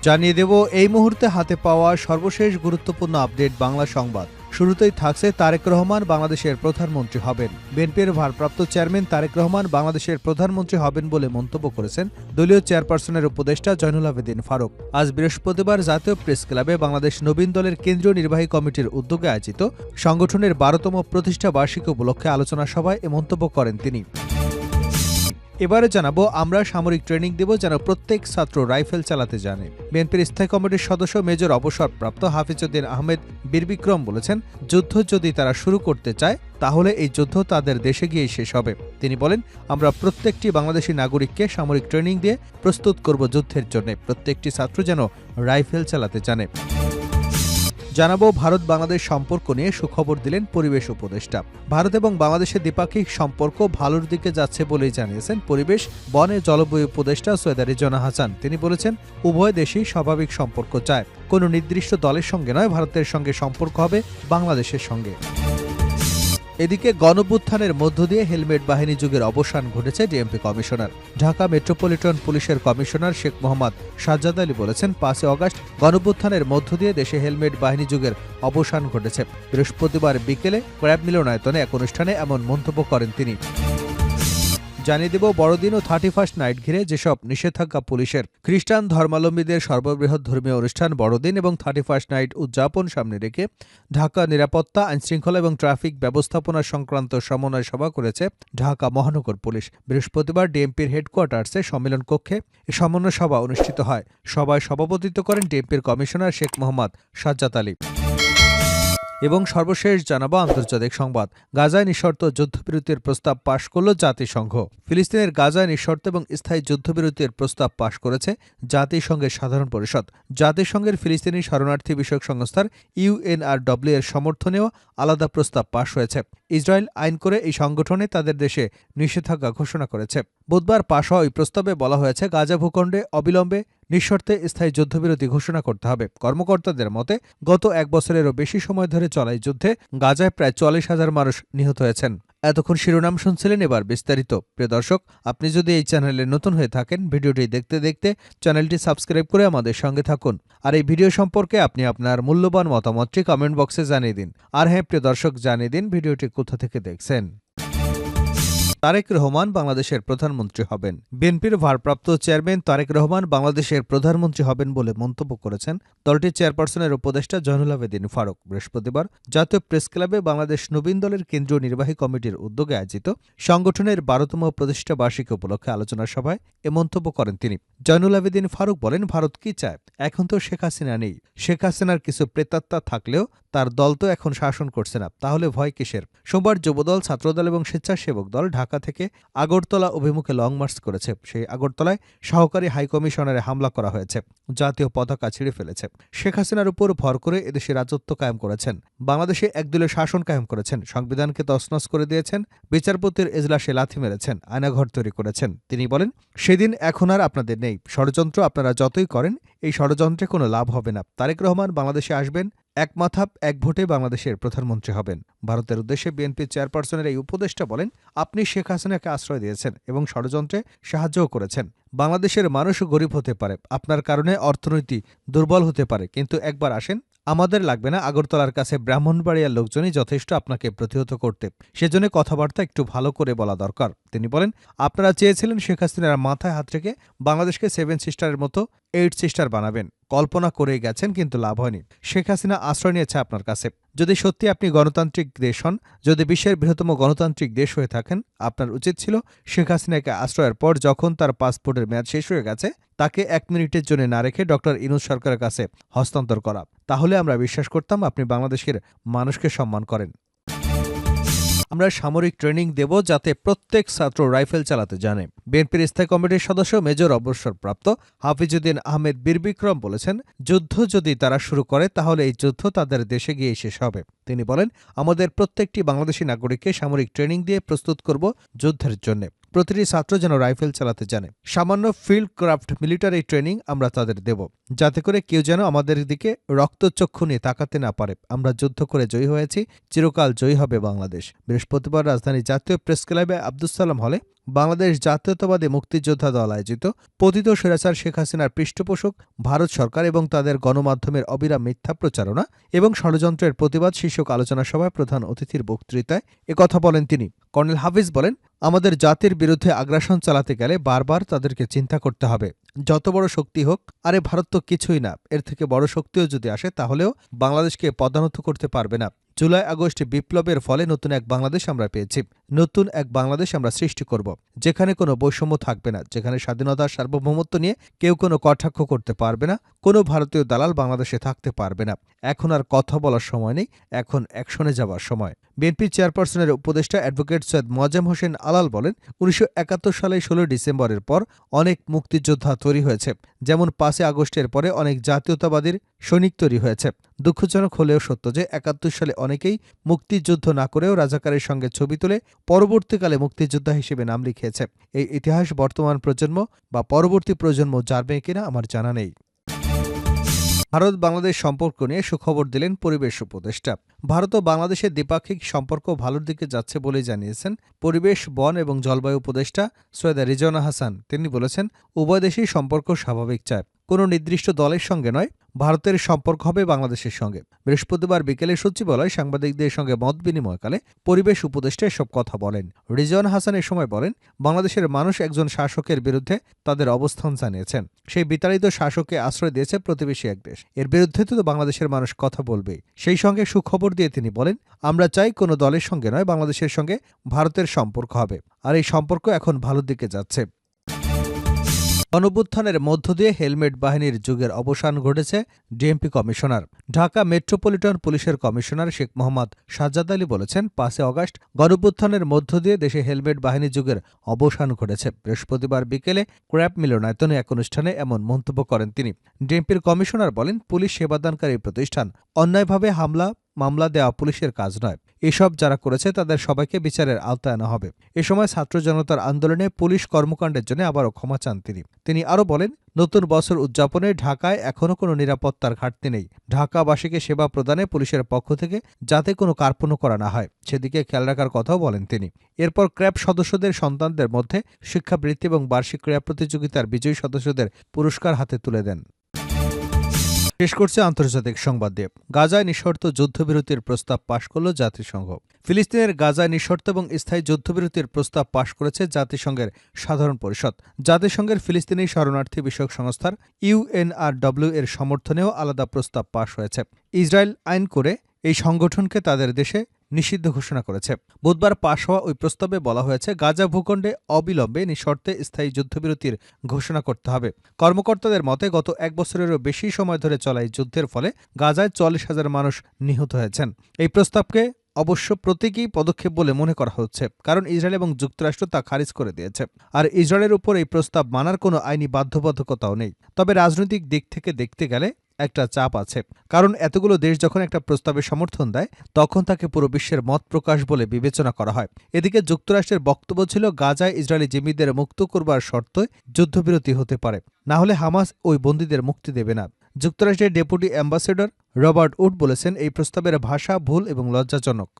জানিয়ে দেব এই মুহূর্তে হাতে পাওয়া সর্বশেষ গুরুত্বপূর্ণ আপডেট বাংলা সংবাদ। শুরুতেই থাকছে তারেক রহমান বাংলাদেশের প্রধানমন্ত্রী হবেন। বিএনপির ভারপ্রাপ্ত চেয়ারম্যান তারেক রহমান বাংলাদেশের প্রধানমন্ত্রী হবেন বলে মন্তব্য করেছেন দলীয় চেয়ারপারসনের উপদেষ্টা জয়নুল আবেদিন ফারুক। আজ বৃহস্পতিবার জাতীয় প্রেস ক্লাবে বাংলাদেশ নবীন দলের কেন্দ্রীয় নির্বাহী কমিটির উদ্যোগে আয়োজিত সংগঠনের ১২তম প্রতিষ্ঠা বার্ষিকী উপলক্ষে আলোচনা সভায় এ মন্তব্য করেন তিনি। এবারে জানাবো আমরা সামরিক ট্রেনিং দেব যেন প্রত্যেক ছাত্র রাইফেল চালাতে জানে। বিএনপির স্থায়ী কমিটির সদস্য মেজর অবসরপ্রাপ্ত হাফিজউদ্দিন আহমেদ বীরবিক্রম বলেছেন, যুদ্ধ যদি তারা শুরু করতে চায় তাহলে এই যুদ্ধ তাদের দেশে গিয়েই শেষ হবে। তিনি বলেন, আমরা প্রত্যেকটি বাংলাদেশি নাগরিককে সামরিক ট্রেনিং দিয়ে প্রস্তুত করব যুদ্ধের জন্য। প্রত্যেকটি ছাত্র যেন রাইফেল চালাতে জানে। জানাবো ভারত বাংলাদেশ সম্পর্ক নিয়ে সুখবর দিলেন পরিবেশ উপদেষ্টা। ভারত এবং বাংলাদেশের দ্বিপাক্ষিক সম্পর্ক ভালোর দিকে যাচ্ছে বলেই জানিয়েছেন পরিবেশ, বন ও জলবায়ু উপদেষ্টা সৈয়দ রিজওয়ানা হাসান। তিনি বলেছেন, উভয় দেশই স্বাভাবিক সম্পর্ক চায়, কোনো নির্দিষ্ট দলের সঙ্গে নয়, ভারতের সঙ্গে সম্পর্ক হবে বাংলাদেশের সঙ্গে। এদিকে গণঅভ্যুত্থানের মধ্য দিয়ে হেলমেট বাহিনী যুগের অবসান ঘটেছে ডিএমপি কমিশনার। ঢাকা মেট্রোপলিটন পুলিশের কমিশনার শেখ মোহাম্মদ সাজ্জাদ আলী বলেছেন, ৫ই অগাস্ট গণঅভ্যুত্থানের মধ্য দিয়ে দেশে হেলমেট বাহিনী যুগের অবসান ঘটেছে। বৃহস্পতিবার বিকেলে ক্র্যাব মিলনায়তনে এক অনুষ্ঠানে এমন মন্তব্য করেন তিনি। জানিয়ে দেব বড়দিন ও 31st নাইট ঘিরে যেসব নিষেধাজ্ঞা পুলিশের। খ্রিস্টান ধর্মাবলম্বীদের সর্ববৃহৎ ধর্মীয় অনুষ্ঠান বড়দিন এবং 31st নাইট উদযাপন সামনে রেখে ঢাকা নিরাপত্তা, আইনশৃঙ্খলা এবং ট্রাফিক ব্যবস্থাপনা সংক্রান্ত সমন্বয় সভা করেছে ঢাকা মহানগর পুলিশ। বৃহস্পতিবার ডিএমপির হেডকোয়ার্টার্সে সম্মেলন কক্ষে এ সমন্বয় সভা অনুষ্ঠিত হয়। সভায় সভাপতিত্ব করেন ডিএমপির কমিশনার শেখ মোহাম্মদ সাজ্জাদ আলী। এবং সর্বশেষ জানাবো আন্তর্জাতিক সংবাদ। গাজায় নিঃশর্ত যুদ্ধবিরতির প্রস্তাব পাশ করল জাতিসংঘ। ফিলিস্তিনের গাজায় নিঃশর্ত এবং স্থায়ী যুদ্ধবিরতির প্রস্তাব পাশ করেছে জাতিসংঘের সাধারণ পরিষদ। জাতিসংঘের ফিলিস্তিনি শরণার্থী বিষয়ক সংস্থার ইউএনআরডব্লিউ এর সমর্থনেও আলাদা প্রস্তাব পাশ হয়েছে। ইসরায়েল আইন করে এই সংগঠনে তাদের দেশে নিষেধাজ্ঞা ঘোষণা করেছে। বুধবার পাশ হওয়া ওই প্রস্তাবে বলা হয়েছে, গাজা ভূখণ্ডে অবিলম্বে নিঃশর্তে স্থায়ী যুদ্ধবিরতি ঘোষণা করতে হবে। কর্মকর্তাদের মতে গত এক বছরেরও বেশি সময় ধরে চলা এই যুদ্ধে গাজায় প্রায় ৪০,০০০ মানুষ নিহত হয়েছেন। এতক্ষণ শিরোনাম শুনছিলেন, এবার বিস্তারিত। প্রিয় দর্শক, আপনি যদি এই চ্যানেলে নতুন হয়ে থাকেন, ভিডিওটি দেখতে দেখতে চ্যানেলটি সাবস্ক্রাইব করে আমাদের সঙ্গে থাকুন। আর এই ভিডিও সম্পর্কে আপনি আপনার মূল্যবান মতামতটি কমেন্ট বক্সে জানিয়ে দিন। আর হ্যাঁ প্রিয় দর্শক, জানিয়ে দিন ভিডিওটি কোথা থেকে দেখছেন। তারেক রহমান বাংলাদেশের প্রধানমন্ত্রী হবেন। বিএনপির ভারপ্রাপ্ত চেয়ারম্যান তারেক রহমান বাংলাদেশের প্রধানমন্ত্রী হবেন বলে মন্তব্য করেছেন দলটির চেয়ারপারসনের উপদেষ্টা জয়নুল আবেদিন ফারুক। বৃহস্পতিবার জাতীয় প্রেস ক্লাবে বাংলাদেশ নবীন দলের কেন্দ্রীয় নির্বাহী কমিটির উদ্যোগে আয়োজিত সংগঠনের ১২তম প্রতিষ্ঠা বার্ষিকী উপলক্ষে আলোচনা সভায় এ মন্তব্য করেন তিনি। জয়নুল আবেদিন ফারুক বলেন, ভারত কি চায়? এখন তো শেখ হাসিনা নেই। শেখ হাসিনার কিছু প্রেতাত্মা থাকলেও তার দল তো এখন শাসন করছে না, তাহলে ভয় কিসের? সোমবার যুবদল, ছাত্রদল এবং স্বেচ্ছাসেবক দল ঢাকা থেকে আগরতলা অভিমুখে লং মার্চ করেছে। সেই আগরতলায় সহকারী হাইকমিশনারে হামলা করা হয়েছে, জাতীয় পতাকা ছিঁড়ে ফেলেছে। শেখ হাসিনার উপর ভর করে এদেশে রাজত্ব কায়েম করেছেন, বাংলাদেশে একদলীয় শাসন কায়েম করেছেন, সংবিধানকে তছনছ করে দিয়েছেন, বিচারপতির এজলাসে লাথি মেরেছেন, আয়নাঘর তৈরি করেছেন। তিনি বলেন, সেদিন এখন আর আপনাদের নেই। ষড়যন্ত্র আপনারা যতই করেন, এই ষড়যন্ত্রে কোনো লাভ হবে না। তারেক রহমান বাংলাদেশে আসবেন, এক মাথা এক ভোটে বাংলাদেশের প্রধানমন্ত্রী হবেন। ভারতের উদ্দেশ্যে বিএনপি চেয়ারপারসনের এই উপদেষ্টা বলেন, আপনি শেখ হাসিনাকে আশ্রয় দিয়েছেন এবং ষড়যন্ত্রে সাহায্যও করেছেন। বাংলাদেশের মানুষ গরিব হতে পারে, আপনার কারণে অর্থনীতি দুর্বল হতে পারে, কিন্তু একবার আসেন, আমাদের লাগবে না। আগরতলার কাছে ব্রাহ্মণবাড়িয়ার লোকজনই যথেষ্ট আপনাকে প্রতিহত করতে। সেজন্য কথাবার্তা একটু ভালো করে বলা দরকার। তিনি বলেন, আপনারা চেয়েছিলেন শেখ হাসিনার মাথায় হাত রেখে বাংলাদেশকে 7 সিস্টারের মতো 8 সিস্টার বানাবেন। কল্পনা করে গেছেন, কিন্তু লাভ হয়নি। শেখ হাসিনা আশ্রয় নিয়েছে আপনার কাছে। যদি সত্যি আপনি গণতান্ত্রিক দেশ হন, যদি বিশ্বের বৃহত্তম গণতান্ত্রিক দেশ হয়ে থাকেন, আপনার উচিত ছিল শেখ হাসিনাকে আশ্রয়ের পর যখন তার পাসপোর্টের মেয়াদ শেষ হয়ে গেছে, তাকে 1 মিনিটের জন্য না রেখে ডক্টর ইউনূস সরকারের কাছে হস্তান্তর করা। তাহলে আমরা বিশ্বাস করতাম আপনি বাংলাদেশের মানুষকে সম্মান করেন। আমরা সামরিক ট্রেনিং দেব যাতে প্রত্যেক ছাত্র রাইফেল চালাতে জানে। বিএনপির স্থায়ী কমিটির সদস্য মেজর অবসরপ্রাপ্ত হাফিজউদ্দিন আহমেদ বীরবিক্রম বলেছেন, যুদ্ধ যদি তারা শুরু করে তাহলে এই যুদ্ধ তাদের দেশে গিয়ে শেষ হবে। তিনি বলেন, আমাদের প্রত্যেকটি বাংলাদেশি নাগরিককে সামরিক ট্রেনিং দিয়ে প্রস্তুত করব যুদ্ধের জন্য। প্রতিটি ছাত্র যেন রাইফেল চালাতে জানে। সামান্য ফিল্ড ক্রাফট মিলিটারি ট্রেনিং আমরা তাদের দেব, যাতে করে কেউ যেন আমাদের দিকে রক্তচক্ষু নিয়ে তাকাতে না পারে। আমরা যুদ্ধ করে জয়ী হয়েছি, চিরকাল জয়ী হবে বাংলাদেশ। বৃহস্পতিবার রাজধানী জাতীয় প্রেস ক্লাবে আব্দুস সালাম হলে বাংলাদেশ জাতীয়তাবাদী মুক্তিযোদ্ধা দল আয়োজিত পতিত স্বৈরাচার শেখ হাসিনার পৃষ্ঠপোষক ভারত সরকার এবং তাদের গণমাধ্যমের অবিরাম মিথ্যা প্রচারণা এবং ষড়যন্ত্রের প্রতিবাদ শীর্ষক আলোচনা সভায় প্রধান অতিথির বক্তৃতায় একথা বলেন তিনি। কর্নেল হাফিজ বলেন, আমাদের জাতির বিরুদ্ধে আগ্রাসন চালাতে গেলে বারবার তাদেরকে চিন্তা করতে হবে। যত বড় শক্তি হোক, আরে ভারত তো কিছুই না, এর থেকে বড় শক্তিও যদি আসে তাহলেও বাংলাদেশকে পদানত করতে পারবে না। জুলাই আগস্ট বিপ্লবের ফলে নতুন এক বাংলাদেশ আমরা পেয়েছি। নতুন এক বাংলাদেশ আমরা সৃষ্টি করব, যেখানে কোনো বৈষম্য থাকবে না, যেখানে স্বাধীনতার সার্বভৌমত্ব নিয়ে কেউ কোনো কটাক্ষ করতে পারবে না, কোনো ভারতীয় দালাল বাংলাদেশে থাকতে পারবে না। এখন আর কথা বলার সময় নেই, এখন অ্যাকশনে যাওয়ার সময়। বিএনপি চেয়ারপারসনের উপদেষ্টা অ্যাডভোকেট সৈয়দ মোয়াজ্জেম হোসেন আলাল বলেন, ১৯৭১ সালে ১৬ ডিসেম্বরের পর অনেক মুক্তিযোদ্ধা তৈরি হয়েছে, যেমন ৫ আগস্টের পরে অনেক জাতীয়তাবাদীর সৈনিক তৈরি হয়েছে। দুঃখজনক হলেও সত্য যে ৭১ সালে অনেকেই মুক্তিযুদ্ধ না করেও রাজাকারের সঙ্গে ছবি তুলে পরবর্তীকালে মুক্তিযোদ্ধা হিসেবে নাম লিখিয়েছে। এই ইতিহাস বর্তমান প্রজন্ম বা পরবর্তী প্রজন্ম জানবে কিনা আমার জানা নেই। ভারত বাংলাদেশ সম্পর্ক নিয়ে সুখবর দিলেন পরিবেশ উপদেষ্টা। ভারত ও বাংলাদেশের দ্বিপাক্ষিক সম্পর্ক ভালোর দিকে যাচ্ছে বলে জানিয়েছেন পরিবেশ, বন এবং জলবায়ু উপদেষ্টা সৈয়দ রিজওয়ানা হাসান। তিনি বলেছেন, উভয় দেশেই সম্পর্ক স্বাভাবিক চায়, কোনো নির্দিষ্ট দলের সঙ্গে নয়, ভারতের সম্পর্ক হবে বাংলাদেশের সঙ্গে। বৃহস্পতিবার বিকেলে সচিবালয় সাংবাদিকদের সঙ্গে মত বিনিময়কালে পরিবেশ উপদেষ্টা এসব কথা বলেন। রিজওয়ানা হাসান এ সময় বলেন, বাংলাদেশের মানুষ একজন শাসকের বিরুদ্ধে তাদের অবস্থান জানিয়েছেন। সেই বিতাড়িত শাসককে আশ্রয় দিয়েছে প্রতিবেশী এক দেশ। এর বিরুদ্ধে তো বাংলাদেশের মানুষ কথা বলবেই। সেই সঙ্গে সুখবর দিয়ে তিনি বলেন, আমরা চাই কোনো দলের সঙ্গে নয়, বাংলাদেশের সঙ্গে ভারতের সম্পর্ক হবে, আর এই সম্পর্ক এখন ভালোর দিকে যাচ্ছে। গণঅভ্যুত্থানের মধ্য দিয়ে হেলমেট বাহিনীর যুগের অবসান ঘটেছে ডিএমপি কমিশনার। ঢাকা মেট্রোপলিটন পুলিশের কমিশনার শেখ মোহাম্মদ সাজ্জাদ আলী বলেছেন, ৫ আগস্ট গণঅভ্যুত্থানের মধ্য দিয়ে দেশে হেলমেট বাহিনী যুগের অবসান ঘটেছে। বৃহস্পতিবার বিকেলে ক্র্যাব মিলনায়তনে এক অনুষ্ঠানে এমন মন্তব্য করেন তিনি। ডিএমপির কমিশনার বলেন, পুলিশ সেবাদানকারী প্রতিষ্ঠান, অন্যায়ভাবে মামলা দেওয়া পুলিশের কাজ নয়। এসব যারা করেছে তাদের সবাইকে বিচারের আওতায় আনা হবে। এ সময় ছাত্র জনতার আন্দোলনে পুলিশ কর্মকাণ্ডের জন্য আবারও ক্ষমা চান তিনি আরও বলেন, নতুন বছর উদযাপনে ঢাকায় এখনও কোনো নিরাপত্তার ঘাটতি নেই। ঢাকাবাসীকে সেবা প্রদানে পুলিশের পক্ষ থেকে যাতে কোনো কার্পণ্য করা না হয় সেদিকে খেয়াল রাখার কথাও বলেন তিনি। এরপর ক্র্যাব সদস্যদের সন্তানদের মধ্যে শিক্ষাবৃত্তি এবং বার্ষিক ক্রীড়া প্রতিযোগিতার বিজয়ী সদস্যদের পুরস্কার হাতে তুলে দেন। শেষ করছে আন্তর্জাতিক সংবাদ দিয়ে। গাজায় নিঃশর্ত যুদ্ধবিরতির প্রস্তাব পাশ করল জাতিসংঘ। ফিলিস্তিনের গাজায় নিঃশর্ত এবং স্থায়ী যুদ্ধবিরতির প্রস্তাব পাশ করেছে জাতিসংঘের সাধারণ পরিষদ। জাতিসংঘের ফিলিস্তিনি শরণার্থী বিষয়ক সংস্থার ইউএনআরডব্লিউ এর সমর্থনেও আলাদা প্রস্তাব পাশ হয়েছে। ইসরায়েল আইন করে এই সংগঠনকে তাদের দেশে নিষিদ্ধ ঘোষণা করেছে। বুধবার পাশ হওয়া ওই প্রস্তাবে বলা হয়েছে, গাজা ভূখণ্ডে অবিলম্বে নিঃশর্তে স্থায়ী যুদ্ধবিরতির ঘোষণা করতে হবে। কর্মকর্তাদের মতে, গত ১ বছরেরও বেশি সময় ধরে চলা এই যুদ্ধের ফলে গাজায় ৪০,০০০ মানুষ নিহত হয়েছেন। এই প্রস্তাবকে অবশ্য প্রতীকী পদক্ষেপ বলে মনে করা হচ্ছে, কারণ ইসরায়েল এবং যুক্তরাষ্ট্র তা খারিজ করে দিয়েছে। আর ইসরায়েলের উপর এই প্রস্তাব মানার কোনো আইনি বাধ্যবাধকতাও নেই। তবে রাজনৈতিক দিক থেকে দেখতে গেলে একটা চাপ আছে, কারণ এতগুলো দেশ যখন একটা প্রস্তাবে সমর্থন দেয় তখন তাকে পুরো বিশ্বের মত প্রকাশ বলে বিবেচনা করা হয়। এদিকে যুক্তরাষ্ট্রের বক্তব্য ছিল, গাজায় ইসরায়েলি জিম্মিদের মুক্ত করবার শর্তে যুদ্ধবিরতি হতে পারে, না হলে হামাস ওই বন্দীদের মুক্তি দেবে না। যুক্তরাষ্ট্রের ডেপুটি অ্যাম্বাসেডর রবার্ট উড বলেছেন, এই প্রস্তাবের ভাষা ভুল এবং লজ্জাজনক।